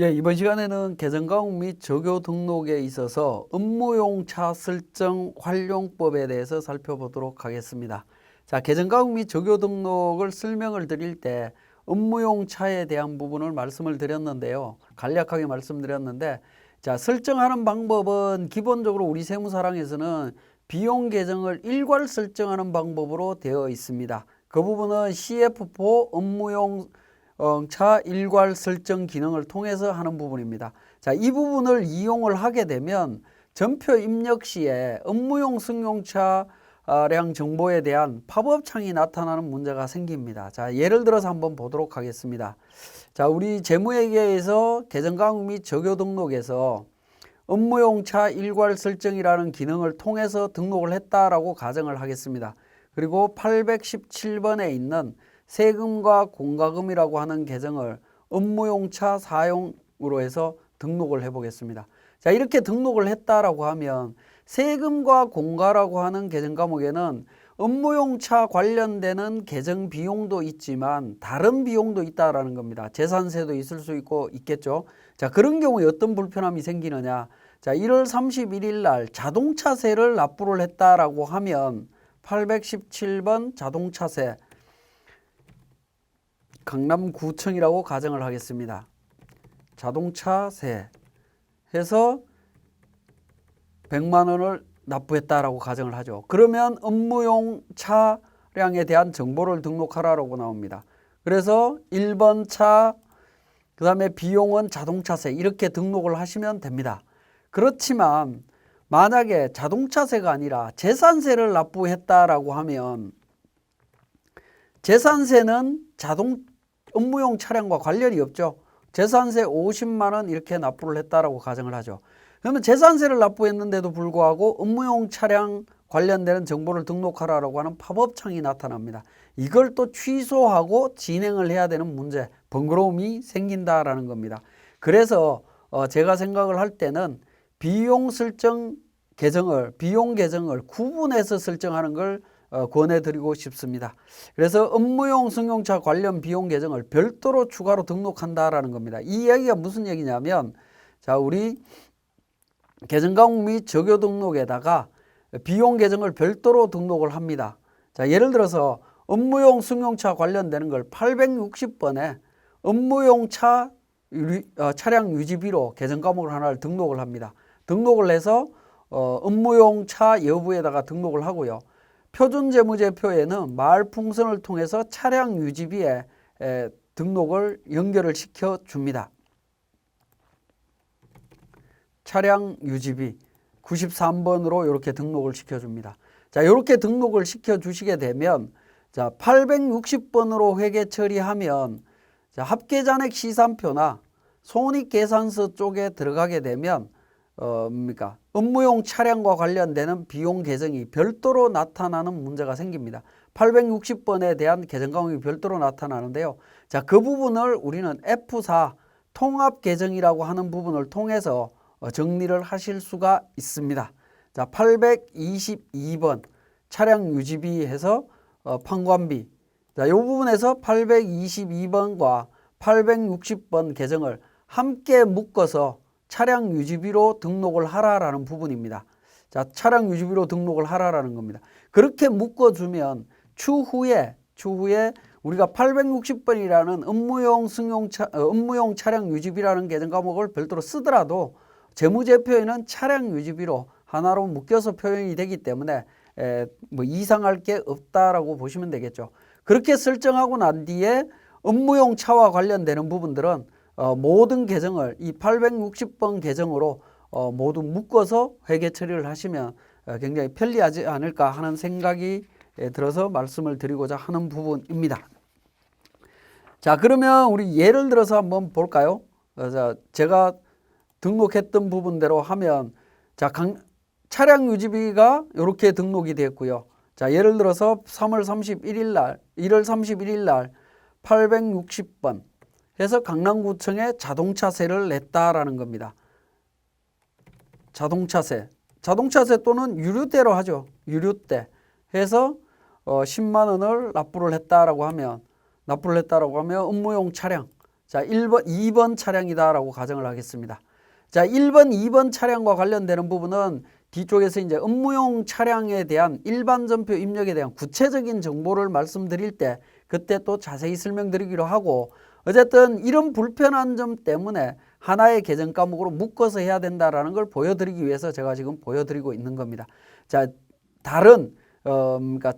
예, 이번 시간에는 개정과목 및 적요 등록에 있어서 업무용차 설정 활용법에 대해서 살펴보도록 하겠습니다. 자, 개정과목 및 적요 등록을 설명을 드릴 때 업무용차에 대한 부분을 말씀을 드렸는데요. 간략하게 말씀드렸는데, 자, 설정하는 방법은 기본적으로 우리 세무사랑에서는 비용 계정을 일괄 설정하는 방법으로 되어 있습니다. 그 부분은 CF4 업무용 차 일괄 설정 기능을 통해서 하는 부분입니다. 자, 이 부분을 이용을 하게 되면 전표 입력 시에 업무용 승용차량 정보에 대한 팝업 창이 나타나는 문제가 생깁니다. 자, 예를 들어서 한번 보도록 하겠습니다. 자, 우리 재무회계에서 개정과목 및 적요 등록에서 업무용차 일괄 설정이라는 기능을 통해서 등록을 했다라고 가정을 하겠습니다. 그리고 817번에 있는 세금과 공과금이라고 하는 계정을 업무용차 사용으로 해서 등록을 해 보겠습니다. 자, 이렇게 등록을 했다라고 하면 세금과 공과라고 하는 계정 과목에는 업무용차 관련되는 계정 비용도 있지만 다른 비용도 있다라는 겁니다. 재산세도 있을 수 있고 있겠죠. 자, 그런 경우에 어떤 불편함이 생기느냐. 자, 1월 31일 날 자동차세를 납부를 했다라고 하면 817번 자동차세 강남구청이라고 가정을 하겠습니다. 자동차세 해서 100만 원을 납부했다라고 가정을 하죠. 그러면 업무용 차량에 대한 정보를 등록하라고 나옵니다. 그래서 1번 차, 그 다음에 비용은 자동차세 이렇게 등록을 하시면 됩니다. 그렇지만 만약에 자동차세가 아니라 재산세를 납부했다라고 하면 재산세는 업무용 차량과 관련이 없죠. 재산세 50만 원 이렇게 납부를 했다라고 가정을 하죠. 그러면 재산세를 납부했는데도 불구하고 업무용 차량 관련되는 정보를 등록하라고 하는 팝업 창이 나타납니다. 이걸 또 취소하고 진행을 해야 되는 문제, 번거로움이 생긴다라는 겁니다. 그래서 제가 생각을 할 때는 비용 계정을 구분해서 설정하는 걸 권해드리고 싶습니다. 그래서 업무용 승용차 관련 비용 계정을 별도로 추가로 등록한다라는 겁니다. 이 이야기가 무슨 얘기냐면, 자, 우리 개정과목 및 적요 등록에다가 비용 계정을 별도로 등록을 합니다. 자, 예를 들어서 업무용 승용차 관련되는 걸 860번에 업무용 차량 유지비로 개정과목을 하나를 등록을 합니다. 등록을 해서 업무용 차 여부에다가 등록을 하고요. 표준재무제표에는 마을풍선을 통해서 차량 유지비에 등록을 연결을 시켜 줍니다. 차량 유지비 93번으로 이렇게 등록을 시켜줍니다. 자, 이렇게 등록을 시켜주시게 되면, 자, 860번으로 회계 처리하면, 자, 합계잔액 시산표나 손익계산서 쪽에 들어가게 되면, 업무용 차량과 관련되는 비용 계정이 별도로 나타나는 문제가 생깁니다. 860번에 대한 계정 과목이 별도로 나타나는데요. 자, 그 부분을 우리는 F4 통합 계정이라고 하는 부분을 통해서 정리를 하실 수가 있습니다. 자, 822번 차량 유지비 해서 판관비. 자, 이 부분에서 822번과 860번 계정을 함께 묶어서 차량 유지비로 등록을 하라라는 부분입니다. 자, 차량 유지비로 등록을 하라라는 겁니다. 그렇게 묶어주면 추후에 우리가 860번이라는 업무용 차량 유지비라는 계정 과목을 별도로 쓰더라도 재무제표에는 차량 유지비로 하나로 묶여서 표현이 되기 때문에 이상할 게 없다라고 보시면 되겠죠. 그렇게 설정하고 난 뒤에 업무용 차와 관련되는 부분들은 모든 계정을 이 860번 계정으로 모두 묶어서 회계 처리를 하시면 굉장히 편리하지 않을까 하는 생각이 들어서 말씀을 드리고자 하는 부분입니다. 자, 그러면 우리 예를 들어서 한번 볼까요? 자, 제가 등록했던 부분대로 하면, 자, 차량 유지비가 이렇게 등록이 됐고요. 자, 예를 들어서 1월 31일 날 860번 해서 강남구청에 자동차세를 냈다라는 겁니다. 자동차세 또는 유류대로 하죠. 유류대 해서 10만 원을 납부를 했다라고 하면 업무용 차량, 자, 1번, 2번 차량이다라고 가정을 하겠습니다. 자, 1번, 2번 차량과 관련되는 부분은 뒤쪽에서 이제 업무용 차량에 대한 일반 전표 입력에 대한 구체적인 정보를 말씀드릴 때 그때 또 자세히 설명드리기로 하고, 어쨌든 이런 불편한 점 때문에 하나의 계정 과목으로 묶어서 해야 된다라는 걸 보여드리기 위해서 제가 지금 보여드리고 있는 겁니다. 자, 다른 그러니까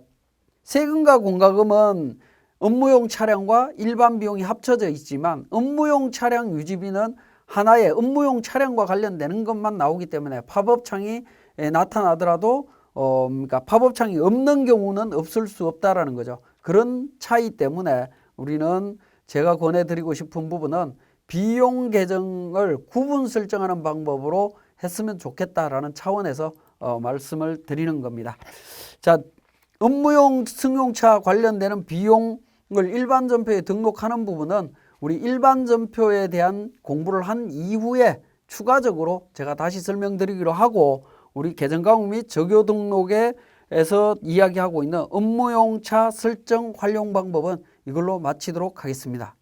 세금과 공과금은 업무용 차량과 일반 비용이 합쳐져 있지만 업무용 차량 유지비는 하나의 업무용 차량과 관련되는 것만 나오기 때문에 팝업창이 나타나더라도 그러니까 팝업창이 없는 경우는 없을 수 없다라는 거죠. 그런 차이 때문에 우리는 제가 권해드리고 싶은 부분은 비용 계정을 구분 설정하는 방법으로 했으면 좋겠다라는 차원에서 말씀을 드리는 겁니다. 자, 업무용 승용차 관련되는 비용을 일반 전표에 등록하는 부분은 우리 일반 전표에 대한 공부를 한 이후에 추가적으로 제가 다시 설명드리기로 하고, 우리 계정 과목 및 적요 등록에서 이야기하고 있는 업무용 차 설정 활용 방법은 이걸로 마치도록 하겠습니다.